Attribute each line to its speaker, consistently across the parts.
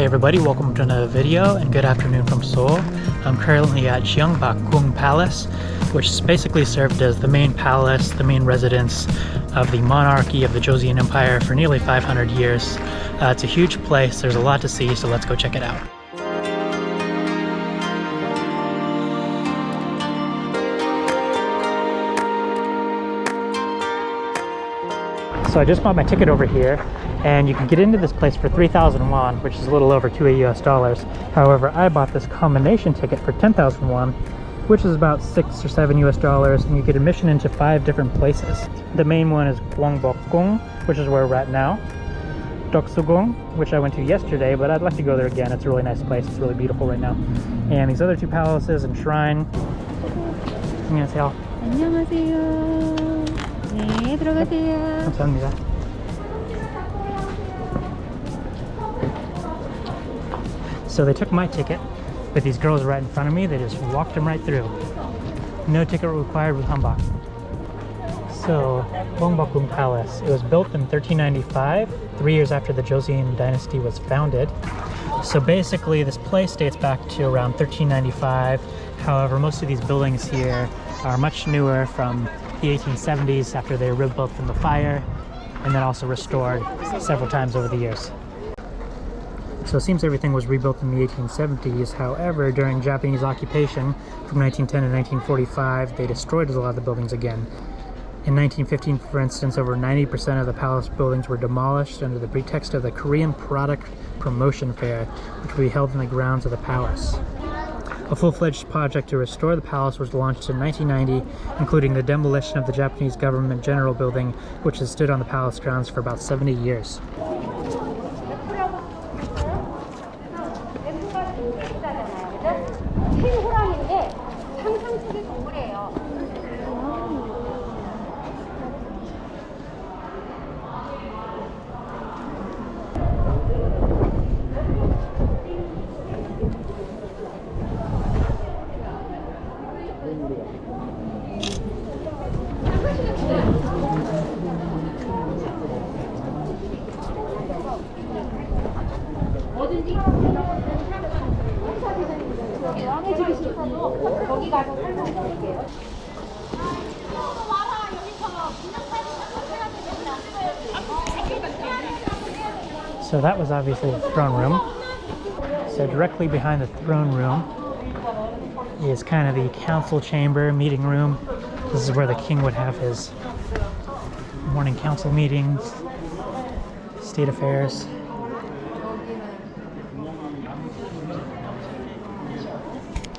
Speaker 1: Hey everybody, welcome to another video and good afternoon from Seoul. I'm currently at Gyeongbokgung Palace, which is basically served as the main palace, the main residence of the monarchy of the Joseon Empire for nearly 500 years. It's a huge place, there's a lot to see, so let's go check it out. So I just bought my ticket over here, and you can get into this place for 3,000 won, which is a little over $2 US. However, I bought this combination ticket for 10,000 won, which is about $6 or $7 US, and you get admission into 5 different places. The main one is Gyeongbokgung, which is where we're at now. Doksugung, which I went to yesterday, but I'd like to go there again. It's a really nice place. It's really beautiful right now. And these other 2 palaces and shrine. 안녕하세요.
Speaker 2: 안녕하세요. 네, 들어가세요.
Speaker 1: 감사합니다. So they took my ticket, but these girls right in front of me, they just walked them right through. No ticket required with hanbok. So, Gyeongbokgung Palace. It was built in 1395, 3 years after the Joseon Dynasty was founded. So basically, this place dates back to around 1395. However, most of these buildings here are much newer, from the 1870s after they were rebuilt from the fire, and then also restored several times over the years. So it seems everything was rebuilt in the 1870s. However, during Japanese occupation from 1910 to 1945, they destroyed a lot of the buildings again. In 1915, for instance, over 90% of the palace buildings were demolished under the pretext of the Korean Product Promotion Fair, which will be held in the grounds of the palace. A full-fledged project to restore the palace was launched in 1990, including the demolition of the Japanese Government General Building, which has stood on the palace grounds for about 70 years. So that was obviously the throne room. So directly behind the throne room is kind of the council chamber, meeting room. This is where the king would have his morning council meetings, state affairs.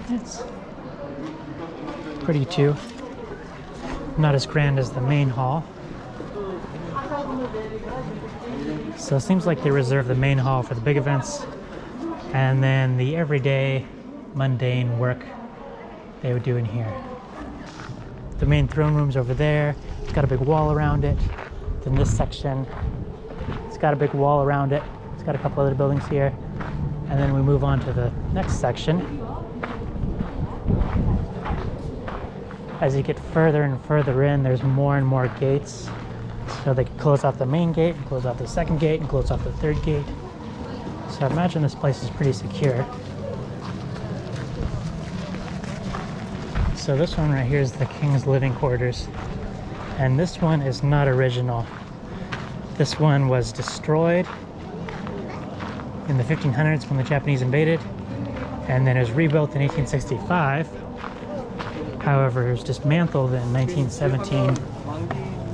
Speaker 1: It's pretty too. Not as grand as the main hall. So it seems like they reserve the main hall for the big events, and then the everyday mundane work they would do in here. The main throne room's over there. It's got a big wall around it. Then this section, it's got a big wall around it. It's got a couple other buildings here. And then we move on to the next section. As you get further and further in, there's more and more gates. So they can close off the main gate, and close off the second gate, and close off the third gate. So I imagine this place is pretty secure. So this one right here is the king's living quarters. And this one is not original. This one was destroyed in the 1500s when the Japanese invaded, and then it was rebuilt in 1865. However, it was dismantled in 1917,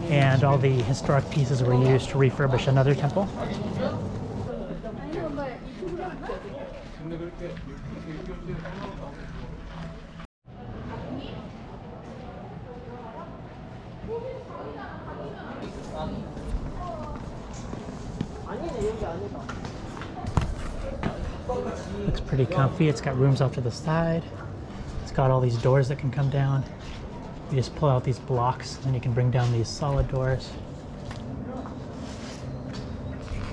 Speaker 1: and all the historic pieces were used to refurbish another temple. Looks pretty comfy. It's got rooms off to the side. It's got all these doors that can come down. You just pull out these blocks and you can bring down these solid doors.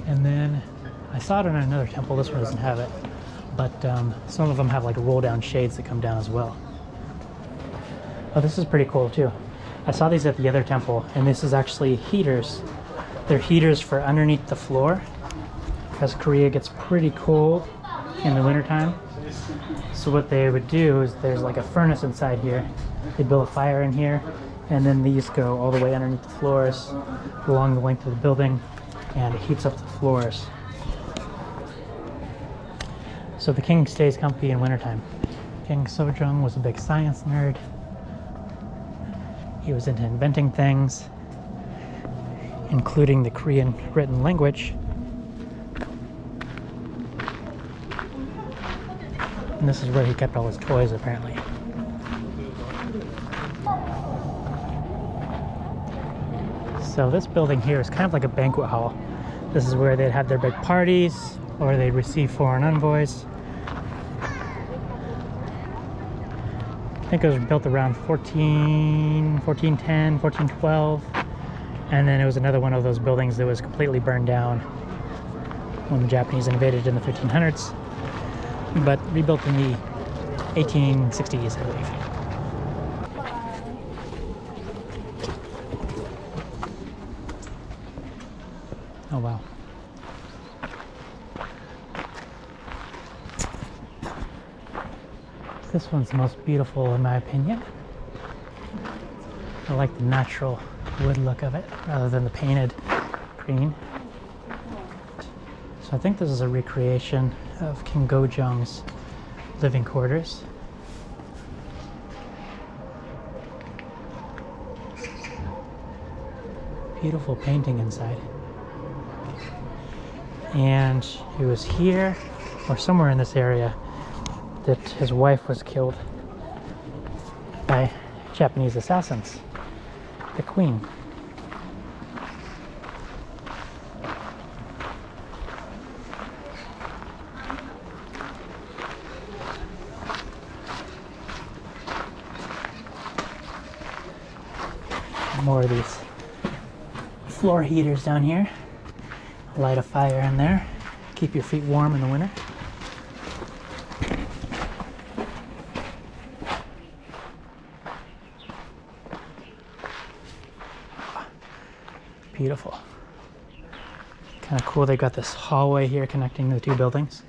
Speaker 1: And then I saw it in another temple. This one doesn't have it, but some of them have like roll down shades that come down as well. Oh, this is pretty cool too. I saw these at the other temple, and this is actually heaters. They're heaters for underneath the floor. because Korea gets pretty cold in the wintertime. So what they would do is there's like a furnace inside here. They build a fire in here, and then these go all the way underneath the floors along the length of the building, and it heats up the floors. So the king stays comfy in wintertime. King Sejong was a big science nerd. He was into inventing things, including the Korean written language. And this is where he kept all his toys, apparently. So this building here is kind of like a banquet hall. This is where they'd have their big parties, or they'd receive foreign envoys. I think it was built around 1410, 1412. And then it was another one of those buildings that was completely burned down when the Japanese invaded in the 1500s. But rebuilt in the 1860s, I believe. Oh wow. This one's the most beautiful in my opinion. I like the natural wood look of it rather than the painted green. So I think this is a recreation of King Gojong's living quarters. Beautiful painting inside. And it was here, or somewhere in this area, that his wife was killed by Japanese assassins, the queen. More of these floor heaters down here. Light a fire in there. Keep your feet warm in the winter. Beautiful. Kind of cool they got this hallway here connecting the two buildings.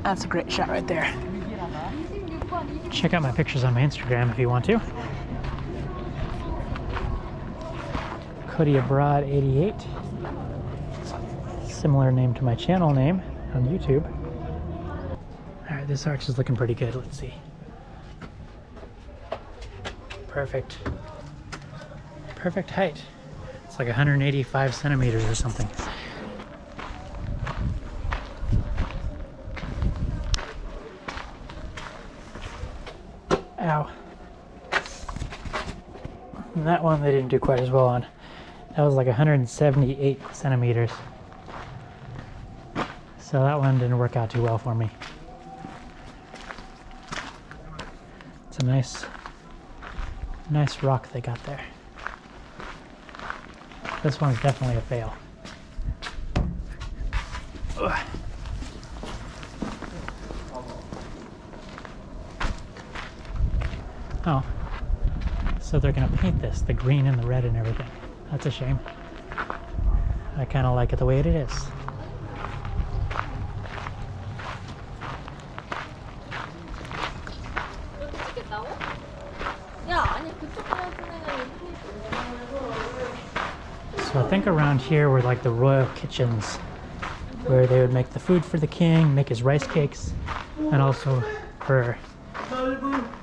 Speaker 1: That's a great shot right there. Check out my pictures on my Instagram if you want to. Cody Abroad 88. Similar name to my channel name on YouTube. Alright, this arch is looking pretty good. Let's see. Perfect. Perfect height. It's like 185 centimeters or something. Ow. And that one they didn't do quite as well on. That was like 178 centimeters. So that one didn't work out too well for me. It's a nice rock they got there. This one's definitely a fail. Ugh. Oh, so they're gonna paint this, the green and the red and everything. That's a shame. I kind of like it the way it is. So I think around here were like the royal kitchens, where they would make the food for the king, make his rice cakes, and also for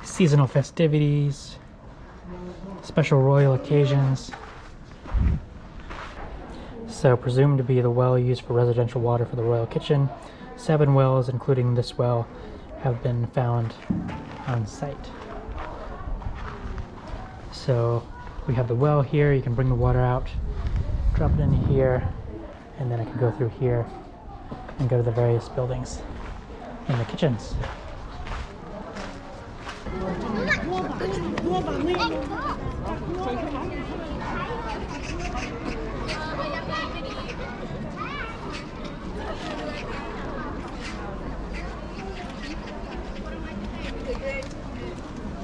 Speaker 1: seasonal festivities, special royal occasions. So presumed to be the well used for residential water for the royal kitchen. 7 wells, including this well, have been found on site. So we have the well here. You can bring the water out, drop it in here, and then I can go through here and go to the various buildings in the kitchens.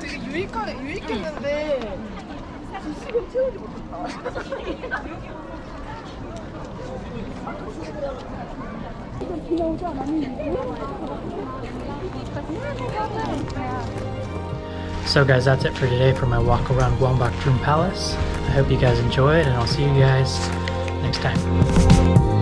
Speaker 3: 되게 유익했는데 지식은 채우지 못했다.
Speaker 1: So guys, that's it for today for my walk around Gyeongbokgung Palace. I hope you guys enjoyed, and I'll see you guys next time.